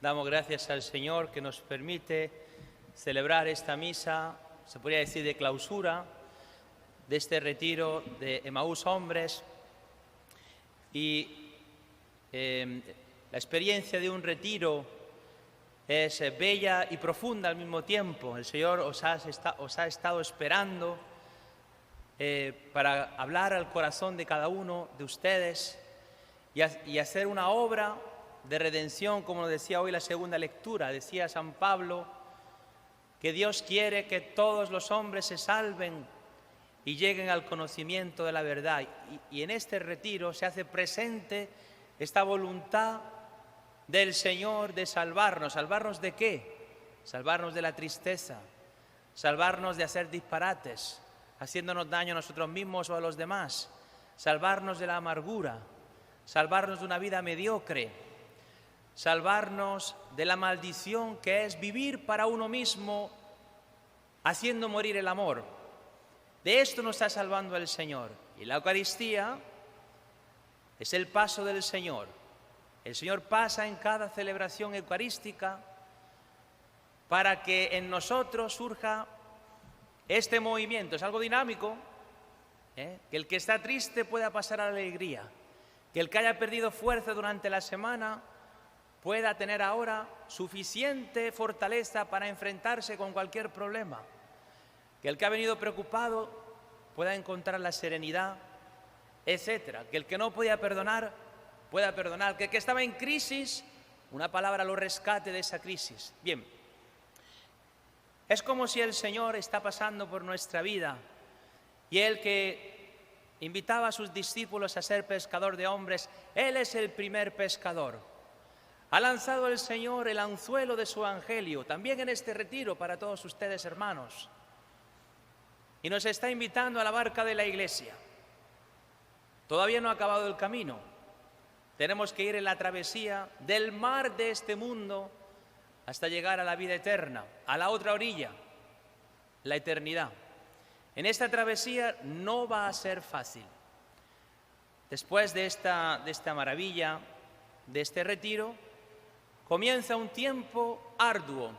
Damos gracias al Señor que nos permite celebrar esta misa, se podría decir de clausura, de este retiro de Emaús Hombres. Y la experiencia de un retiro es bella y profunda al mismo tiempo. El Señor os ha estado esperando para hablar al corazón de cada uno de ustedes y hacer una obra de redención, como nos decía hoy la segunda lectura. Decía San Pablo que Dios quiere que todos los hombres se salven y lleguen al conocimiento de la verdad. Y en este retiro se hace presente esta voluntad del Señor de salvarnos. ¿Salvarnos de qué? Salvarnos de la tristeza, salvarnos de hacer disparates, haciéndonos daño a nosotros mismos o a los demás, salvarnos de la amargura, salvarnos de una vida mediocre, salvarnos de la maldición que es vivir para uno mismo, haciendo morir el amor. De esto nos está salvando el Señor. Y la Eucaristía es el paso del Señor. El Señor pasa en cada celebración eucarística para que en nosotros surja este movimiento. Es algo dinámico, que el que está triste pueda pasar a la alegría, que el que haya perdido fuerza durante la semana pueda tener ahora suficiente fortaleza para enfrentarse con cualquier problema, que el que ha venido preocupado pueda encontrar la serenidad, etcétera, que el que no podía perdonar pueda perdonar, que el que estaba en crisis, una palabra lo rescate de esa crisis. Bien, es como si el Señor está pasando por nuestra vida y Él que invitaba a sus discípulos a ser pescador de hombres, Él es el primer pescador. Ha lanzado el Señor el anzuelo de su evangelio, también en este retiro para todos ustedes, hermanos. Y nos está invitando a la barca de la Iglesia. Todavía no ha acabado el camino. Tenemos que ir en la travesía del mar de este mundo hasta llegar a la vida eterna, a la otra orilla, la eternidad. En esta travesía no va a ser fácil. Después de esta maravilla, de este retiro, comienza un tiempo arduo,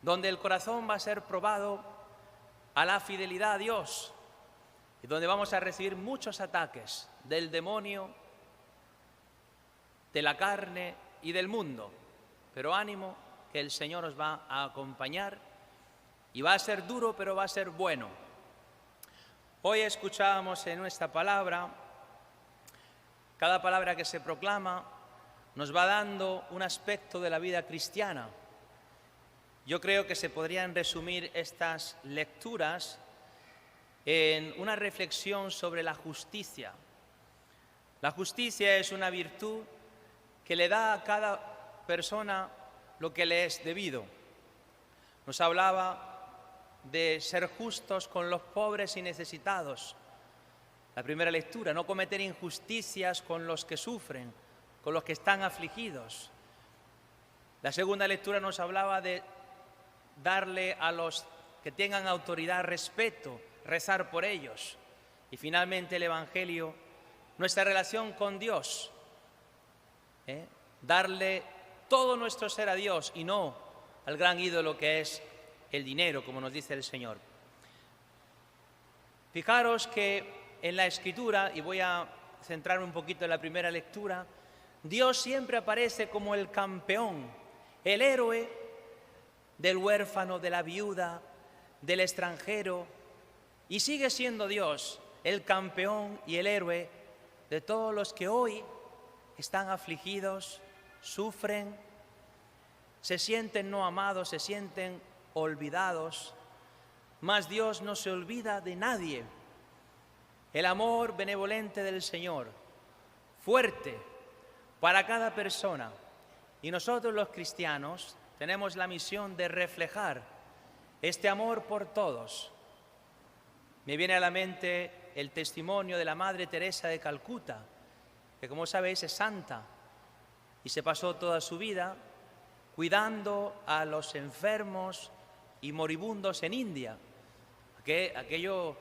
donde el corazón va a ser probado a la fidelidad a Dios y donde vamos a recibir muchos ataques del demonio, de la carne y del mundo. Pero ánimo, que el Señor os va a acompañar y va a ser duro, pero va a ser bueno. Hoy escuchábamos en nuestra palabra, cada palabra que se proclama nos va dando un aspecto de la vida cristiana. Yo creo que se podrían resumir estas lecturas en una reflexión sobre la justicia. La justicia es una virtud que le da a cada persona lo que le es debido. Nos hablaba de ser justos con los pobres y necesitados. La primera lectura, no cometer injusticias con los que sufren, con los que están afligidos. La segunda lectura nos hablaba de darle a los que tengan autoridad respeto, rezar por ellos. Y finalmente el Evangelio, nuestra relación con Dios, darle todo nuestro ser a Dios y no al gran ídolo que es el dinero, como nos dice el Señor. Fijaros que en la Escritura, y voy a centrarme un poquito en la primera lectura, Dios siempre aparece como el campeón, el héroe del huérfano, de la viuda, del extranjero, y sigue siendo Dios el campeón y el héroe de todos los que hoy están afligidos, sufren, se sienten no amados, se sienten olvidados, mas Dios no se olvida de nadie. El amor benevolente del Señor, fuerte para cada persona. Y nosotros los cristianos tenemos la misión de reflejar este amor por todos. Me viene a la mente el testimonio de la Madre Teresa de Calcuta, que como sabéis es santa y se pasó toda su vida cuidando a los enfermos y moribundos en India. Aquello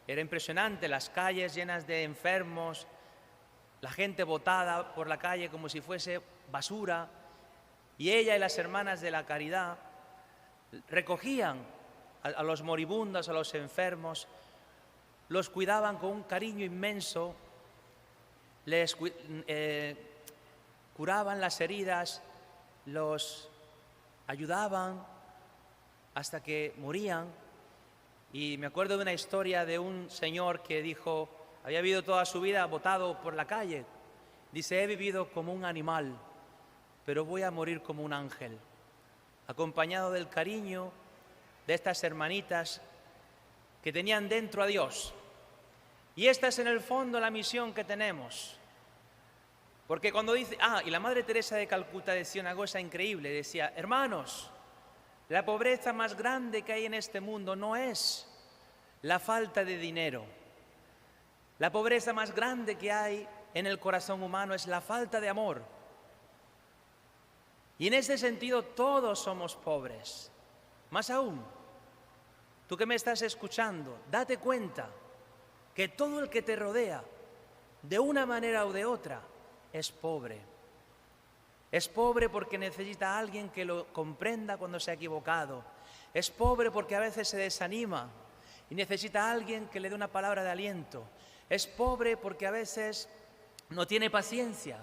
era impresionante, las calles llenas de enfermos, la gente botada por la calle como si fuese basura, Y ella y las hermanas de la caridad recogían a los moribundos, a los enfermos, los cuidaban con un cariño inmenso, les curaban las heridas, los ayudaban hasta que morían. Y me acuerdo de una historia de un señor que dijo, había vivido toda su vida botado por la calle. Dice, he vivido como un animal, pero voy a morir como un ángel, acompañado del cariño de estas hermanitas que tenían dentro a Dios. Y esta es en el fondo la misión que tenemos. Porque cuando dice, y la Madre Teresa de Calcuta decía una cosa increíble, decía, hermanos, la pobreza más grande que hay en este mundo no es la falta de dinero. La pobreza más grande que hay en el corazón humano es la falta de amor. Y en ese sentido todos somos pobres. Más aún, tú que me estás escuchando, date cuenta que todo el que te rodea, de una manera o de otra, es pobre. Es pobre porque necesita a alguien que lo comprenda cuando se ha equivocado. Es pobre porque a veces se desanima y necesita a alguien que le dé una palabra de aliento. Es pobre porque a veces no tiene paciencia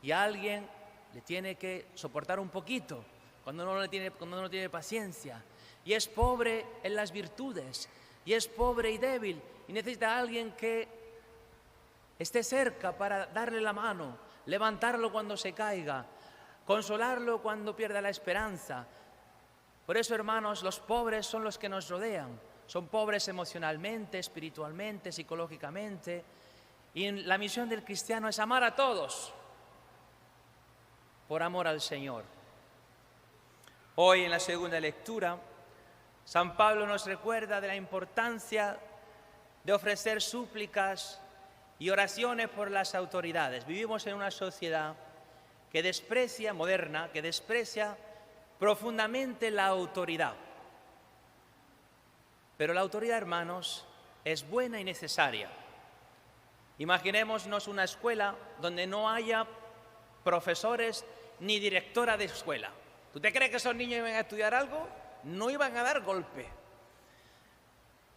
y a alguien le tiene que soportar un poquito cuando no tiene paciencia. Y es pobre en las virtudes, y es pobre y débil, y necesita a alguien que esté cerca para darle la mano, levantarlo cuando se caiga, consolarlo cuando pierda la esperanza. Por eso, hermanos, los pobres son los que nos rodean. Son pobres emocionalmente, espiritualmente, psicológicamente. Y la misión del cristiano es amar a todos por amor al Señor. Hoy en la segunda lectura, San Pablo nos recuerda de la importancia de ofrecer súplicas y oraciones por las autoridades. Vivimos en una sociedad que desprecia, moderna, que desprecia profundamente la autoridad. Pero la autoridad, hermanos, es buena y necesaria. Imaginémonos una escuela donde no haya profesores ni directora de escuela. ¿Tú te crees que esos niños iban a estudiar algo? No iban a dar golpe.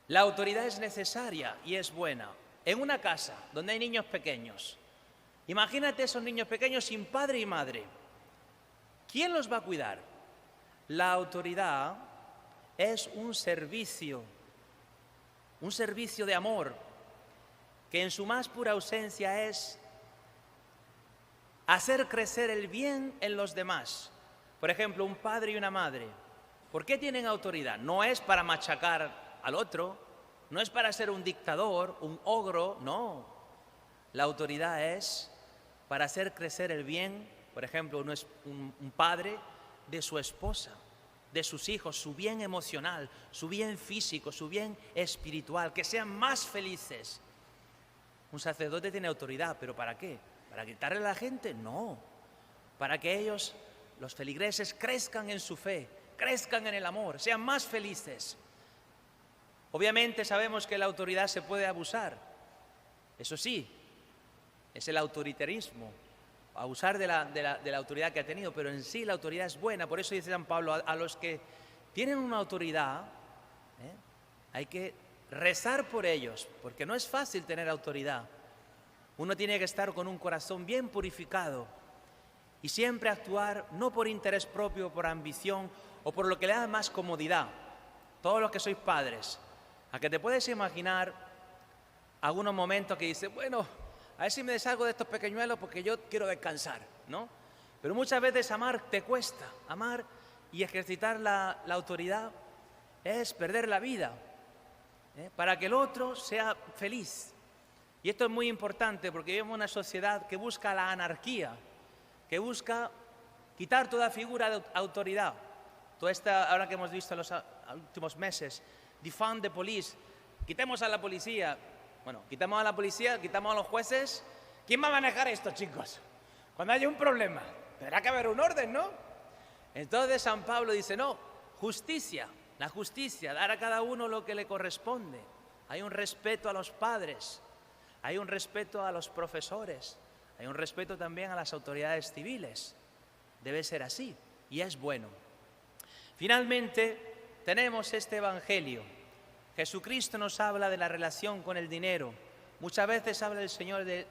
La autoridad es necesaria y es buena. En una casa donde hay niños pequeños, imagínate esos niños pequeños sin padre y madre. ¿Quién los va a cuidar? La autoridad es un servicio de amor, que en su más pura ausencia es hacer crecer el bien en los demás. Por ejemplo, un padre y una madre. ¿Por qué tienen autoridad? No es para machacar al otro, no es para ser un dictador, un ogro, no. La autoridad es para hacer crecer el bien, por ejemplo, un padre de su esposa, de sus hijos, su bien emocional, su bien físico, su bien espiritual, que sean más felices. Un sacerdote tiene autoridad, ¿pero para qué? ¿Para gritarle a la gente? No. Para que ellos, los feligreses, crezcan en su fe, crezcan en el amor, sean más felices. Obviamente sabemos que la autoridad se puede abusar. Eso sí, es el autoritarismo, abusar de la autoridad que ha tenido, pero en sí la autoridad es buena. Por eso dice San Pablo, a los que tienen una autoridad, hay que rezar por ellos, porque no es fácil tener autoridad. Uno tiene que estar con un corazón bien purificado y siempre actuar no por interés propio, por ambición o por lo que le da más comodidad. Todos los que sois padres, a que te puedes imaginar algunos momentos que dices, bueno, a ver si me deshago de estos pequeñuelos porque yo quiero descansar, ¿no? Pero muchas veces amar te cuesta. Amar y ejercitar la autoridad es perder la vida, para que el otro sea feliz. Y esto es muy importante porque vivimos en una sociedad que busca la anarquía, que busca quitar toda figura de autoridad. Toda esta, ahora que hemos visto en los últimos meses, defund the police, quitemos a la policía. Bueno, quitamos a la policía, quitamos a los jueces. ¿Quién va a manejar esto, chicos? Cuando haya un problema, tendrá que haber un orden, ¿no? Entonces San Pablo dice, no, justicia, la justicia, dar a cada uno lo que le corresponde. Hay un respeto a los padres, hay un respeto a los profesores, hay un respeto también a las autoridades civiles. Debe ser así. y es bueno. Finalmente, tenemos este Evangelio. Jesucristo nos habla de la relación con el dinero. Muchas veces habla el Señor de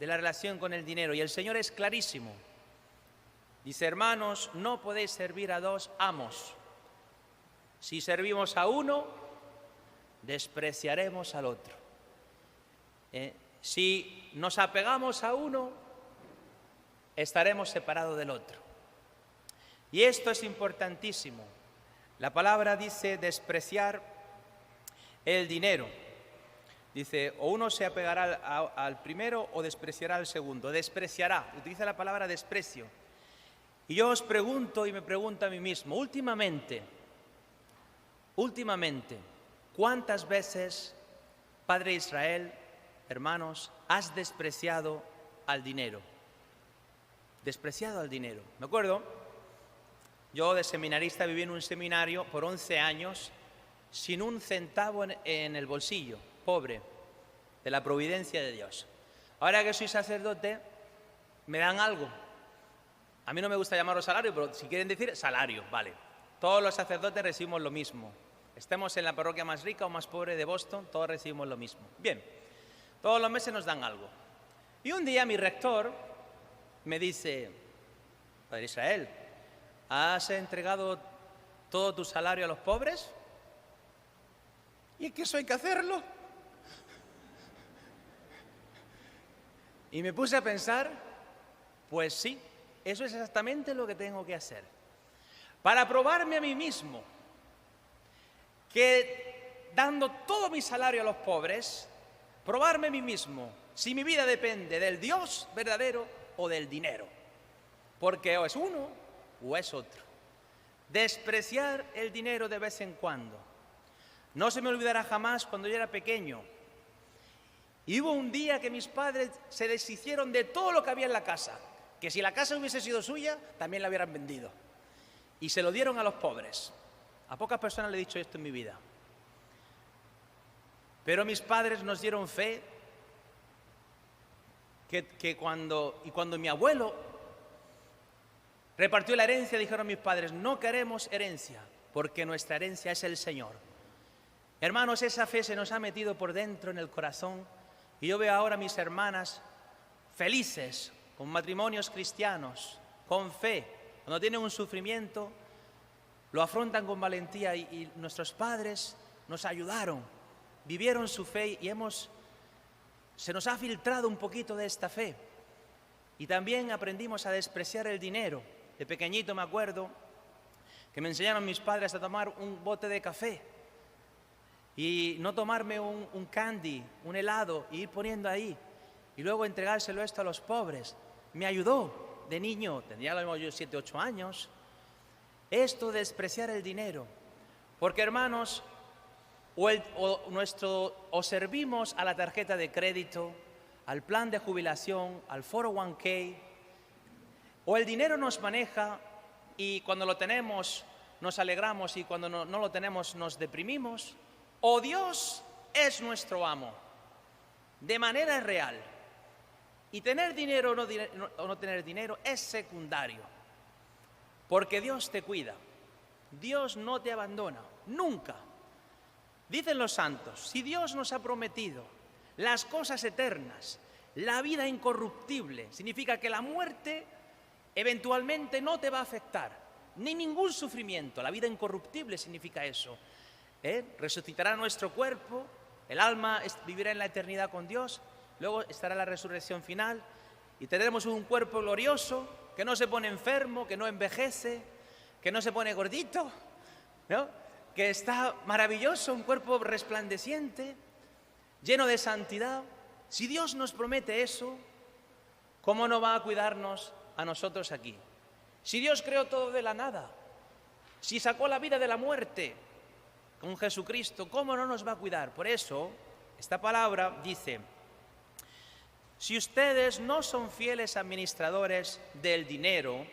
la relación con el dinero y el Señor es clarísimo. Dice, hermanos, no podéis servir a dos amos. Si servimos a uno, despreciaremos al otro. Si nos apegamos a uno, estaremos separados del otro. Y esto es importantísimo. La palabra dice despreciar el dinero. Dice, o uno se apegará al primero o despreciará al segundo. Despreciará, utiliza la palabra desprecio. Y yo os pregunto y me pregunto a mí mismo, últimamente, ¿cuántas veces, Padre Israel, hermanos, has despreciado al dinero? Despreciado al dinero. Me acuerdo, yo de seminarista viví en un seminario por 11 años sin un centavo en el bolsillo, pobre, de la providencia de Dios. Ahora que soy sacerdote, me dan algo. A mí no me gusta llamarlo salario, pero si quieren decir salario, vale. Todos los sacerdotes recibimos lo mismo. Estemos en la parroquia más rica o más pobre de Boston, todos recibimos lo mismo. Bien, todos los meses nos dan algo. Y un día mi rector me dice, Padre Israel, ¿has entregado todo tu salario a los pobres? ¿Y es que eso hay que hacerlo? Y me puse a pensar, pues sí, eso es exactamente lo que tengo que hacer. Para probarme a mí mismo que dando todo mi salario a los pobres, probarme a mí mismo si mi vida depende del Dios verdadero o del dinero. Porque o es uno o es otro. Despreciar el dinero de vez en cuando. No se me olvidará jamás cuando yo era pequeño. Y hubo un día que mis padres se deshicieron de todo lo que había en la casa. Que si la casa hubiese sido suya, también la hubieran vendido. Y se lo dieron a los pobres. A pocas personas le he dicho esto en mi vida. Pero mis padres nos dieron fe que cuando mi abuelo repartió la herencia, dijeron mis padres, no queremos herencia, porque nuestra herencia es el Señor. Hermanos, esa fe se nos ha metido por dentro en el corazón y yo veo ahora a mis hermanas felices, con matrimonios cristianos, con fe. Cuando tienen un sufrimiento, lo afrontan con valentía y nuestros padres nos ayudaron, vivieron su fe y se nos ha filtrado un poquito de esta fe. Y también aprendimos a despreciar el dinero. De pequeñito me acuerdo que me enseñaron mis padres a tomar un bote de café y no tomarme un candy, un helado, y ir poniendo ahí y luego entregárselo esto a los pobres. Me ayudó de niño, tendría yo 7, 8 años, esto de despreciar el dinero. Porque hermanos, o servimos a la tarjeta de crédito, al plan de jubilación, al 401k, o el dinero nos maneja y cuando lo tenemos nos alegramos y cuando no lo tenemos nos deprimimos, o Dios es nuestro amo, de manera real. Y tener dinero o no tener dinero es secundario, porque Dios te cuida, Dios no te abandona, nunca. Dicen los santos, si Dios nos ha prometido las cosas eternas, la vida incorruptible, significa que la muerte eventualmente no te va a afectar, ni ningún sufrimiento. La vida incorruptible significa eso. Resucitará nuestro cuerpo, el alma vivirá en la eternidad con Dios, luego estará la resurrección final y tendremos un cuerpo glorioso que no se pone enfermo, que no envejece, que no se pone gordito, ¿no? Que está maravilloso, un cuerpo resplandeciente, lleno de santidad. Si Dios nos promete eso, ¿cómo no va a cuidarnos a nosotros aquí? Si Dios creó todo de la nada, si sacó la vida de la muerte con Jesucristo, ¿cómo no nos va a cuidar? Por eso, esta palabra dice, si ustedes no son fieles administradores del dinero,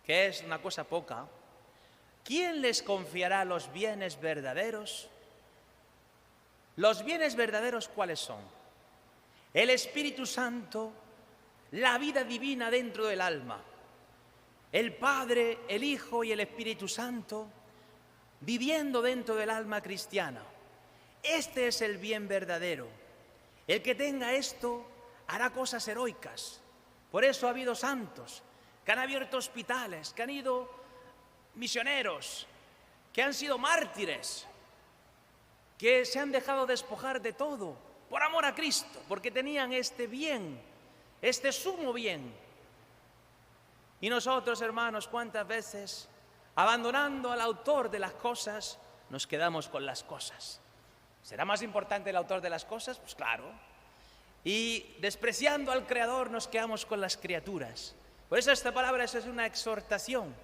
que es una cosa poca, ¿quién les confiará los bienes verdaderos? ¿Los bienes verdaderos cuáles son? El Espíritu Santo, la vida divina dentro del alma. el Padre, el Hijo y el Espíritu Santo viviendo dentro del alma cristiana. Este es el bien verdadero. El que tenga esto hará cosas heroicas. Por eso ha habido santos que han abierto hospitales, que han ido misioneros, que han sido mártires, que se han dejado despojar de todo por amor a Cristo, porque tenían este bien, este sumo bien. Y nosotros, hermanos, ¿cuántas veces, abandonando al autor de las cosas, nos quedamos con las cosas? ¿Será más importante el autor de las cosas? Pues claro. Y despreciando al Creador nos quedamos con las criaturas. Por eso esta palabra es una exhortación.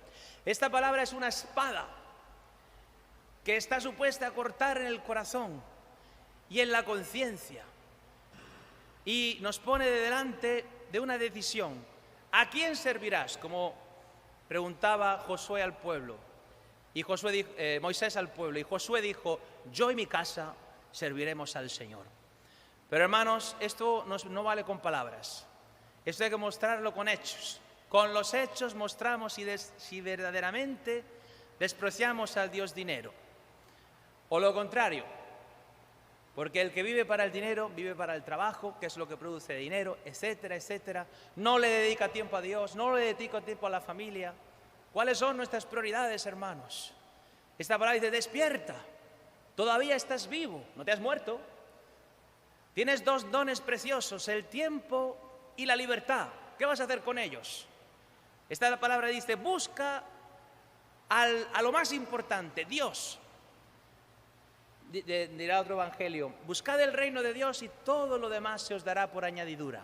Esta palabra es una espada que está supuesta a cortar en el corazón y en la conciencia. Y nos pone delante de una decisión. ¿A quién servirás? Como preguntaba Josué al pueblo. Y Moisés al pueblo. Y Josué dijo, yo y mi casa serviremos al Señor. Pero hermanos, esto no vale con palabras. Esto hay que mostrarlo con hechos. Con los hechos mostramos si verdaderamente despreciamos al Dios dinero. O lo contrario. Porque el que vive para el dinero, vive para el trabajo, que es lo que produce dinero, etcétera, etcétera. No le dedica tiempo a Dios, no le dedica tiempo a la familia. ¿Cuáles son nuestras prioridades, hermanos? Esta palabra dice, despierta. Todavía estás vivo, no te has muerto. Tienes dos dones preciosos, el tiempo y la libertad. ¿Qué vas a hacer con ellos? Esta palabra dice, busca a lo más importante, Dios. Dirá otro evangelio, buscad el reino de Dios y todo lo demás se os dará por añadidura.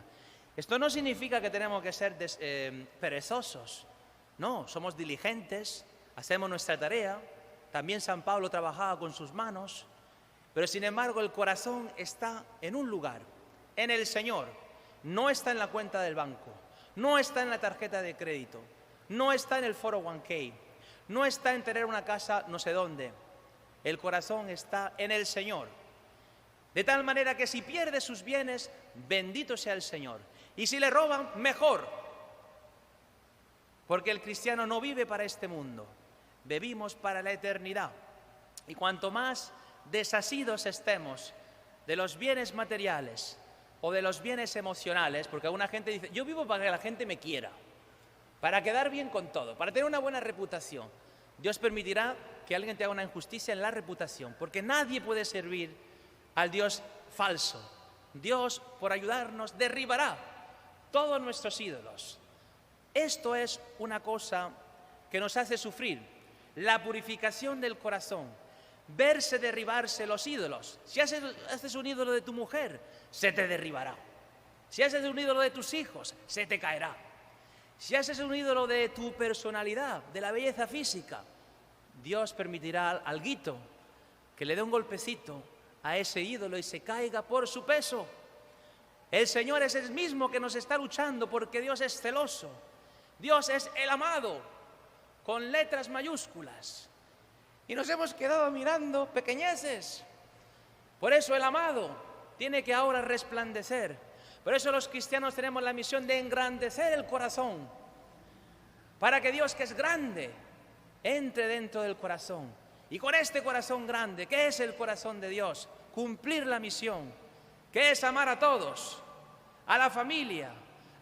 Esto no significa que tenemos que ser perezosos. No, somos diligentes, hacemos nuestra tarea. También San Pablo trabajaba con sus manos. Pero sin embargo el corazón está en un lugar, en el Señor. No está en la cuenta del banco, no está en la tarjeta de crédito, no está en el 401k, no está en tener una casa no sé dónde. El corazón está en el Señor. De tal manera que si pierde sus bienes, bendito sea el Señor. Y si le roban, mejor. Porque el cristiano no vive para este mundo, vivimos para la eternidad. Y cuanto más desasidos estemos de los bienes materiales o de los bienes emocionales, porque alguna gente dice, yo vivo para que la gente me quiera, para quedar bien con todo, para tener una buena reputación. Dios permitirá que alguien te haga una injusticia en la reputación, porque nadie puede servir al Dios falso. Dios, por ayudarnos, derribará todos nuestros ídolos. Esto es una cosa que nos hace sufrir, la purificación del corazón, verse derribarse los ídolos. Si haces un ídolo de tu mujer, se te derribará. Si haces un ídolo de tus hijos, se te caerá. Si haces un ídolo de tu personalidad, de la belleza física, Dios permitirá al alguito que le dé un golpecito a ese ídolo y se caiga por su peso. El Señor es el mismo que nos está luchando porque Dios es celoso. Dios es el amado, con letras mayúsculas. Y nos hemos quedado mirando pequeñeces. Por eso el amado tiene que ahora resplandecer. Por eso los cristianos tenemos la misión de engrandecer el corazón, para que Dios, que es grande, entre dentro del corazón. Y con este corazón grande, que es el corazón de Dios, cumplir la misión, que es amar a todos, a la familia,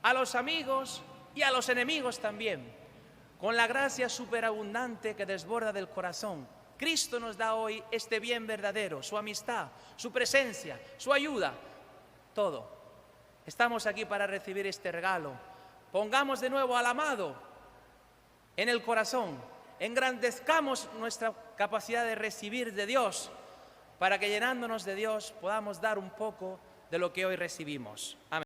a los amigos y a los enemigos también, con la gracia superabundante que desborda del corazón. Cristo nos da hoy este bien verdadero, su amistad, su presencia, su ayuda, todo. Estamos aquí para recibir este regalo. Pongamos de nuevo al amado en el corazón. Engrandezcamos nuestra capacidad de recibir de Dios, para que llenándonos de Dios podamos dar un poco de lo que hoy recibimos. Amén.